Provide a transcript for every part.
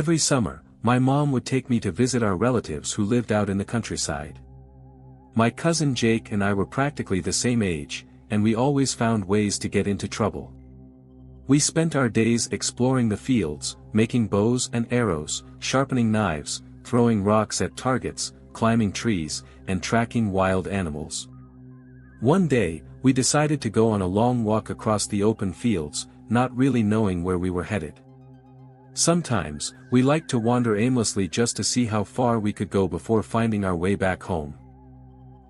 Every summer, my mom would take me to visit our relatives who lived out in the countryside. My cousin Jake and I were practically the same age, and we always found ways to get into trouble. We spent our days exploring the fields, making bows and arrows, sharpening knives, throwing rocks at targets, climbing trees, and tracking wild animals. One day, we decided to go on a long walk across the open fields, not really knowing where we were headed. Sometimes, we liked to wander aimlessly just to see how far we could go before finding our way back home.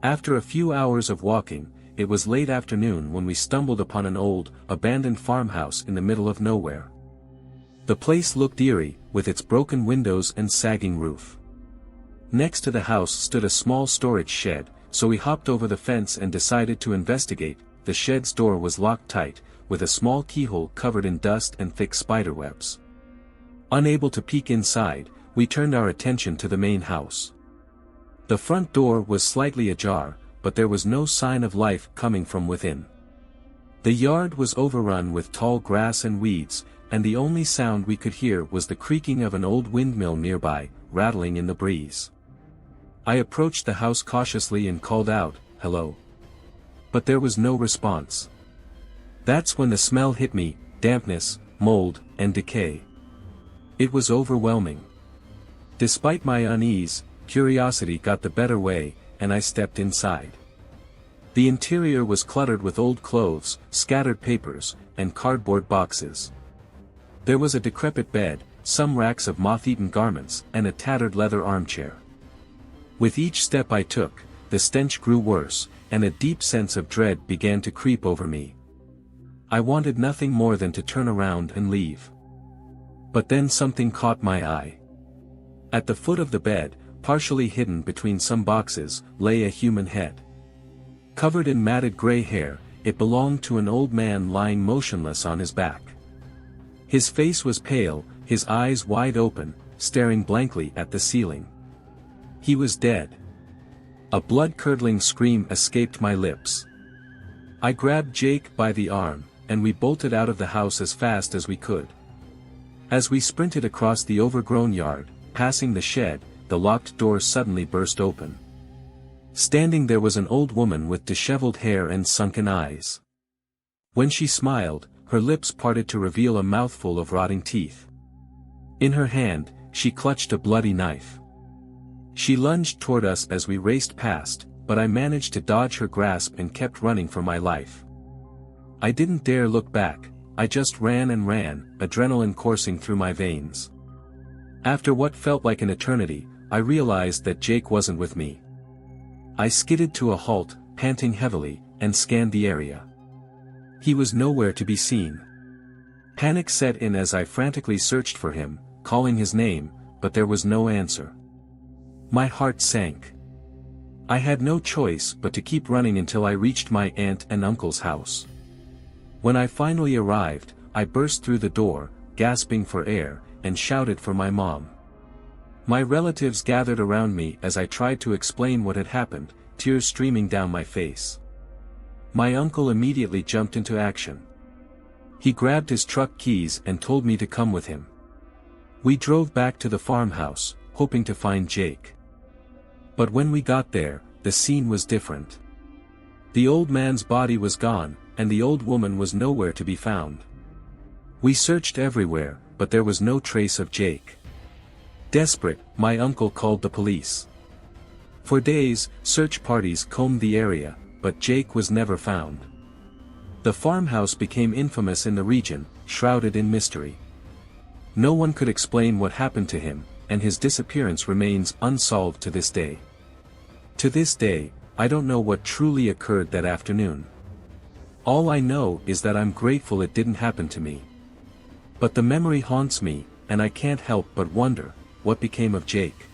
After a few hours of walking, it was late afternoon when we stumbled upon an old, abandoned farmhouse in the middle of nowhere. The place looked eerie, with its broken windows and sagging roof. Next to the house stood a small storage shed, so we hopped over the fence and decided to investigate. The shed's door was locked tight, with a small keyhole covered in dust and thick spiderwebs. Unable to peek inside, we turned our attention to the main house. The front door was slightly ajar, but there was no sign of life coming from within. The yard was overrun with tall grass and weeds, and the only sound we could hear was the creaking of an old windmill nearby, rattling in the breeze. I approached the house cautiously and called out, "Hello." But there was no response. That's when the smell hit me: dampness, mold, and decay. It was overwhelming. Despite my unease, curiosity got the better way, and I stepped inside. The interior was cluttered with old clothes, scattered papers, and cardboard boxes. There was a decrepit bed, some racks of moth-eaten garments, and a tattered leather armchair. With each step I took, the stench grew worse, and a deep sense of dread began to creep over me. I wanted nothing more than to turn around and leave. But then something caught my eye. At the foot of the bed, partially hidden between some boxes, lay a human head. Covered in matted gray hair, it belonged to an old man lying motionless on his back. His face was pale, his eyes wide open, staring blankly at the ceiling. He was dead. A blood-curdling scream escaped my lips. I grabbed Jake by the arm, and we bolted out of the house as fast as we could. As we sprinted across the overgrown yard, passing the shed, the locked door suddenly burst open. Standing there was an old woman with disheveled hair and sunken eyes. When she smiled, her lips parted to reveal a mouthful of rotting teeth. In her hand, she clutched a bloody knife. She lunged toward us as we raced past, but I managed to dodge her grasp and kept running for my life. I didn't dare look back, I just ran and ran, adrenaline coursing through my veins. After what felt like an eternity, I realized that Jake wasn't with me. I skidded to a halt, panting heavily, and scanned the area. He was nowhere to be seen. Panic set in as I frantically searched for him, calling his name, but there was no answer. My heart sank. I had no choice but to keep running until I reached my aunt and uncle's house. When I finally arrived, I burst through the door, gasping for air, and shouted for my mom. My relatives gathered around me as I tried to explain what had happened, tears streaming down my face. My uncle immediately jumped into action. He grabbed his truck keys and told me to come with him. We drove back to the farmhouse, hoping to find Jake. But when we got there, the scene was different. The old man's body was gone, and the old woman was nowhere to be found. We searched everywhere, but there was no trace of Jake. Desperate, my uncle called the police. For days, search parties combed the area, but Jake was never found. The farmhouse became infamous in the region, shrouded in mystery. No one could explain what happened to him, and his disappearance remains unsolved to this day. To this day, I don't know what truly occurred that afternoon. All I know is that I'm grateful it didn't happen to me. But the memory haunts me, and I can't help but wonder, what became of Jake?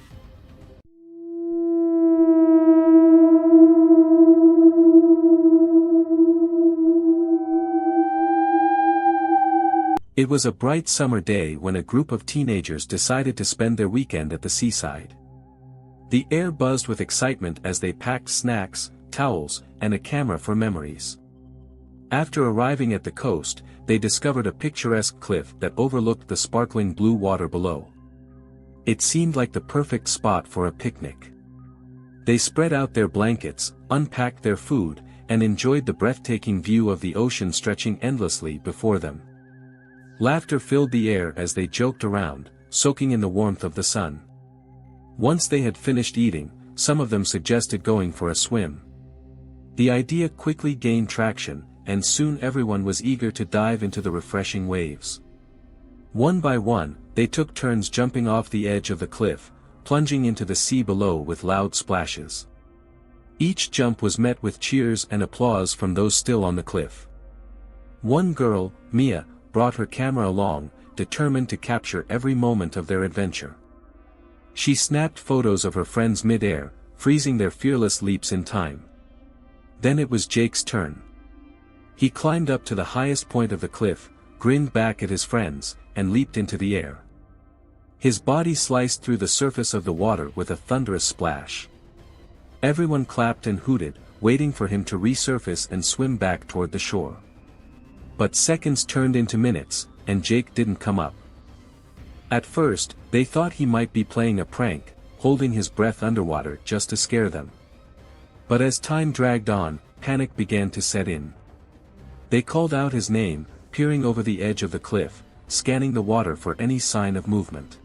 It was a bright summer day when a group of teenagers decided to spend their weekend at the seaside. The air buzzed with excitement as they packed snacks, towels, and a camera for memories. After arriving at the coast, they discovered a picturesque cliff that overlooked the sparkling blue water below. It seemed like the perfect spot for a picnic. They spread out their blankets, unpacked their food, and enjoyed the breathtaking view of the ocean stretching endlessly before them. Laughter filled the air as they joked around, soaking in the warmth of the sun. Once they had finished eating, some of them suggested going for a swim. The idea quickly gained traction, and soon everyone was eager to dive into the refreshing waves. One by one, they took turns jumping off the edge of the cliff, plunging into the sea below with loud splashes. Each jump was met with cheers and applause from those still on the cliff. One girl, Mia, brought her camera along, determined to capture every moment of their adventure. She snapped photos of her friends mid-air, freezing their fearless leaps in time. Then it was Jake's turn. He climbed up to the highest point of the cliff, grinned back at his friends, and leaped into the air. His body sliced through the surface of the water with a thunderous splash. Everyone clapped and hooted, waiting for him to resurface and swim back toward the shore. But seconds turned into minutes, and Jake didn't come up. At first, they thought he might be playing a prank, holding his breath underwater just to scare them. But as time dragged on, panic began to set in. They called out his name, peering over the edge of the cliff, scanning the water for any sign of movement.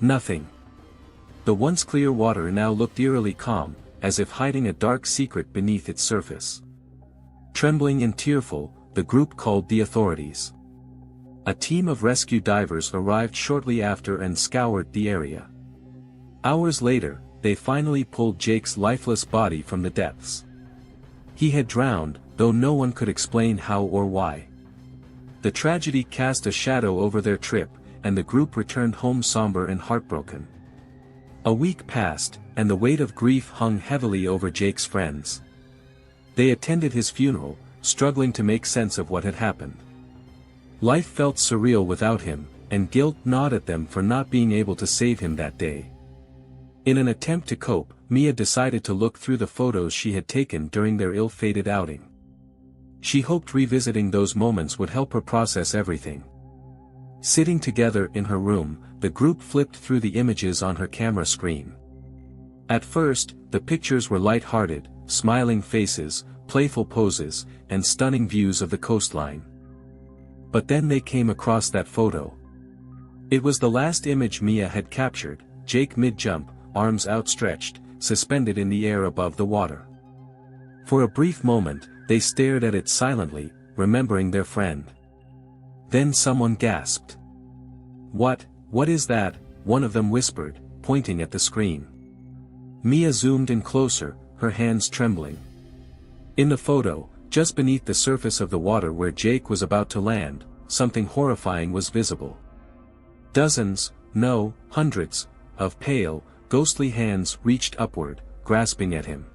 Nothing. The once clear water now looked eerily calm, as if hiding a dark secret beneath its surface. Trembling and tearful, the group called the authorities. A team of rescue divers arrived shortly after and scoured the area. Hours later, they finally pulled Jake's lifeless body from the depths. He had drowned, though no one could explain how or why. The tragedy cast a shadow over their trip, and the group returned home somber and heartbroken. A week passed, and the weight of grief hung heavily over Jake's friends. They attended his funeral, struggling to make sense of what had happened. Life felt surreal without him, and guilt gnawed at them for not being able to save him that day. In an attempt to cope, Mia decided to look through the photos she had taken during their ill-fated outing. She hoped revisiting those moments would help her process everything. Sitting together in her room, the group flipped through the images on her camera screen. At first, the pictures were light-hearted, smiling faces, playful poses, and stunning views of the coastline. But then they came across that photo. It was the last image Mia had captured, Jake mid-jump, arms outstretched, suspended in the air above the water. For a brief moment, they stared at it silently, remembering their friend. Then someone gasped. What is that?" one of them whispered, pointing at the screen. Mia zoomed in closer, her hands trembling. In the photo, just beneath the surface of the water where Jake was about to land, something horrifying was visible. Dozens, no, hundreds, of pale, ghostly hands reached upward, grasping at him.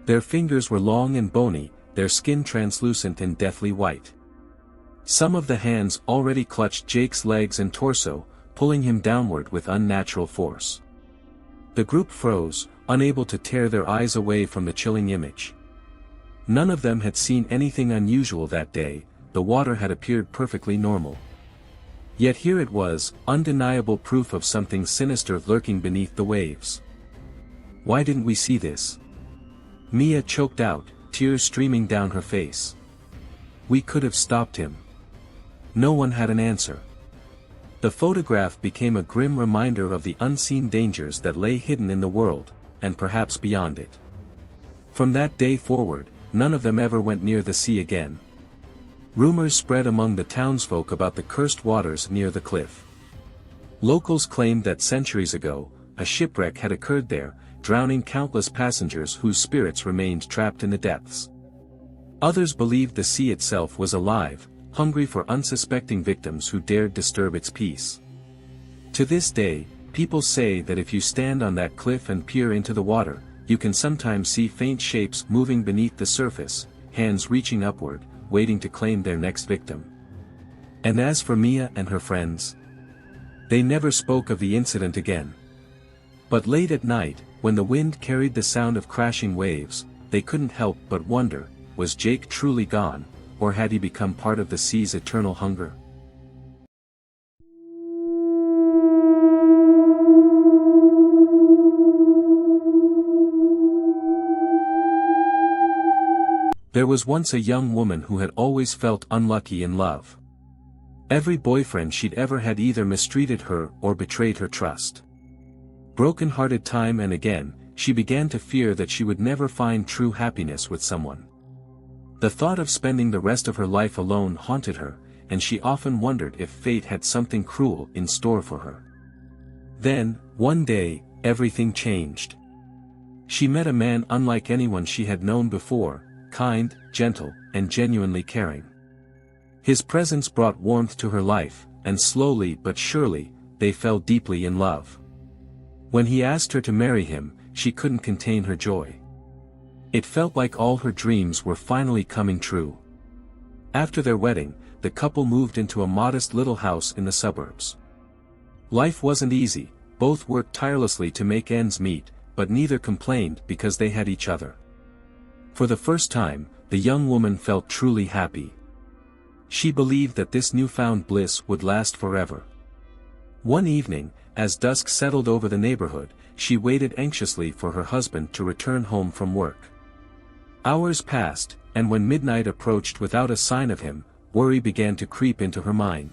Their fingers were long and bony, their skin translucent and deathly white. Some of the hands already clutched Jake's legs and torso, pulling him downward with unnatural force. The group froze, unable to tear their eyes away from the chilling image. None of them had seen anything unusual that day, the water had appeared perfectly normal. Yet here it was, undeniable proof of something sinister lurking beneath the waves. Why didn't we see this? Mia choked out, tears streaming down her face. We could have stopped him. No one had an answer. The photograph became a grim reminder of the unseen dangers that lay hidden in the world, and perhaps beyond it. From that day forward, none of them ever went near the sea again. Rumors spread among the townsfolk about the cursed waters near the cliff. Locals claimed that centuries ago, a shipwreck had occurred there, drowning countless passengers whose spirits remained trapped in the depths. Others believed the sea itself was alive, hungry for unsuspecting victims who dared disturb its peace. To this day, people say that if you stand on that cliff and peer into the water, you can sometimes see faint shapes moving beneath the surface, hands reaching upward, waiting to claim their next victim. And as for Mia and her friends, they never spoke of the incident again. But late at night, when the wind carried the sound of crashing waves, they couldn't help but wonder, was Jake truly gone, or had he become part of the sea's eternal hunger? There was once a young woman who had always felt unlucky in love. Every boyfriend she'd ever had either mistreated her or betrayed her trust. Broken-hearted time and again, she began to fear that she would never find true happiness with someone. The thought of spending the rest of her life alone haunted her, and she often wondered if fate had something cruel in store for her. Then, one day, everything changed. She met a man unlike anyone she had known before, kind, gentle, and genuinely caring. His presence brought warmth to her life, and slowly but surely, they fell deeply in love. When he asked her to marry him, she couldn't contain her joy. It felt like all her dreams were finally coming true. After their wedding, the couple moved into a modest little house in the suburbs. Life wasn't easy, both worked tirelessly to make ends meet, but neither complained because they had each other. For the first time, the young woman felt truly happy. She believed that this newfound bliss would last forever. One evening, as dusk settled over the neighborhood, she waited anxiously for her husband to return home from work. Hours passed, and when midnight approached without a sign of him, worry began to creep into her mind.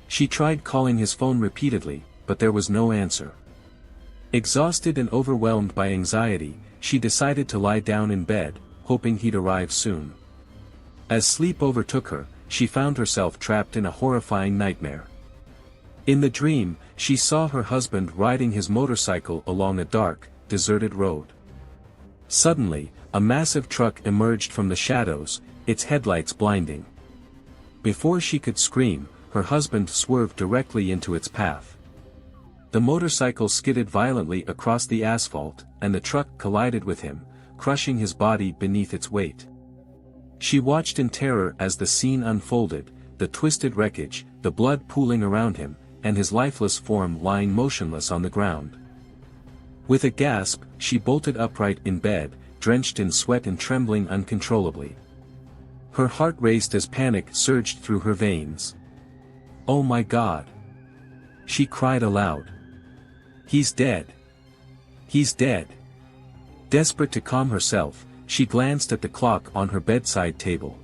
She tried calling his phone repeatedly, but there was no answer. Exhausted and overwhelmed by anxiety, she decided to lie down in bed, hoping he'd arrive soon. As sleep overtook her, she found herself trapped in a horrifying nightmare. In the dream, she saw her husband riding his motorcycle along a dark, deserted road. Suddenly, a massive truck emerged from the shadows, its headlights blinding. Before she could scream, her husband swerved directly into its path. The motorcycle skidded violently across the asphalt, and the truck collided with him, crushing his body beneath its weight. She watched in terror as the scene unfolded, the twisted wreckage, the blood pooling around him, and his lifeless form lying motionless on the ground. With a gasp, she bolted upright in bed, drenched in sweat and trembling uncontrollably. Her heart raced as panic surged through her veins. "Oh my God!" she cried aloud. "He's dead! He's dead!" Desperate to calm herself, she glanced at the clock on her bedside table.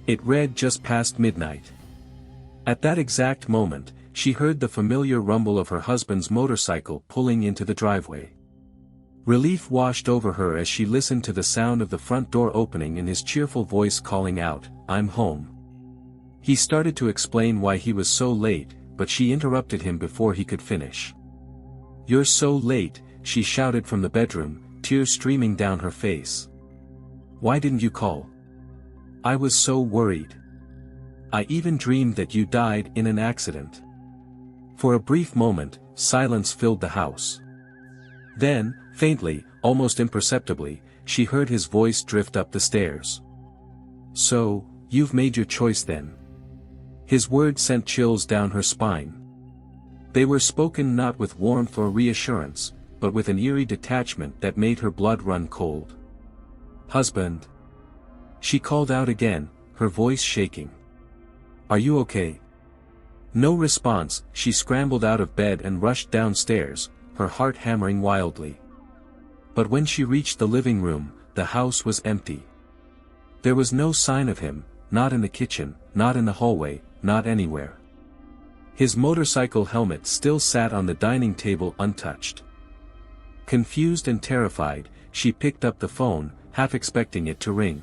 It read just past midnight. At that exact moment, she heard the familiar rumble of her husband's motorcycle pulling into the driveway. Relief washed over her as she listened to the sound of the front door opening and his cheerful voice calling out, "I'm home." He started to explain why he was so late, but she interrupted him before he could finish. "You're so late," she shouted from the bedroom, tears streaming down her face. "Why didn't you call? I was so worried. I even dreamed that you died in an accident." For a brief moment, silence filled the house. Then, faintly, almost imperceptibly, she heard his voice drift up the stairs. "So, you've made your choice then." His words sent chills down her spine. They were spoken not with warmth or reassurance, but with an eerie detachment that made her blood run cold. "Husband!" she called out again, her voice shaking. "Are you okay?" No response, she scrambled out of bed and rushed downstairs, her heart hammering wildly. But when she reached the living room, the house was empty. There was no sign of him, not in the kitchen, not in the hallway, not anywhere. His motorcycle helmet still sat on the dining table untouched. Confused and terrified, she picked up the phone, half expecting it to ring.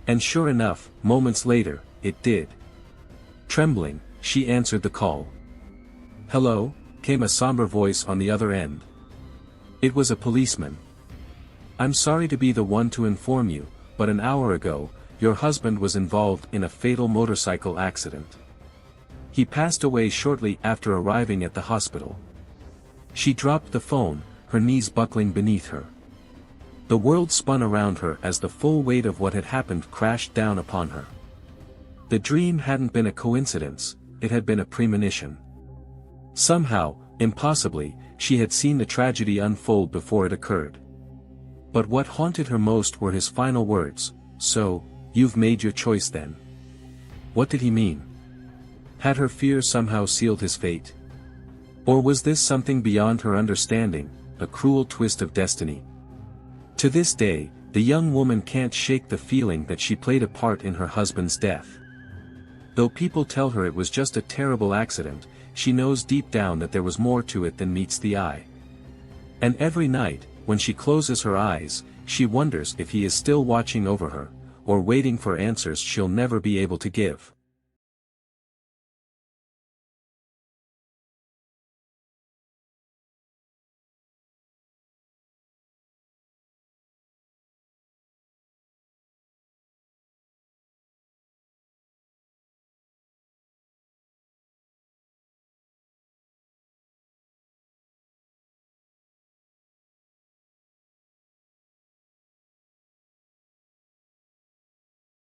And sure enough, moments later, it did. Trembling, she answered the call. "Hello," came a somber voice on the other end. It was a policeman. "I'm sorry to be the one to inform you, but an hour ago, your husband was involved in a fatal motorcycle accident. He passed away shortly after arriving at the hospital." She dropped the phone, her knees buckling beneath her. The world spun around her as the full weight of what had happened crashed down upon her. The dream hadn't been a coincidence, it had been a premonition. Somehow, impossibly, she had seen the tragedy unfold before it occurred. But what haunted her most were his final words, "So, you've made your choice then." What did he mean? Had her fear somehow sealed his fate? Or was this something beyond her understanding, a cruel twist of destiny? To this day, The young woman can't shake the feeling that she played a part in her husband's death. Though people tell her it was just a terrible accident, she knows deep down that there was more to it than meets the eye. And every night, when she closes her eyes, she wonders if he is still watching over her, or waiting for answers she'll never be able to give.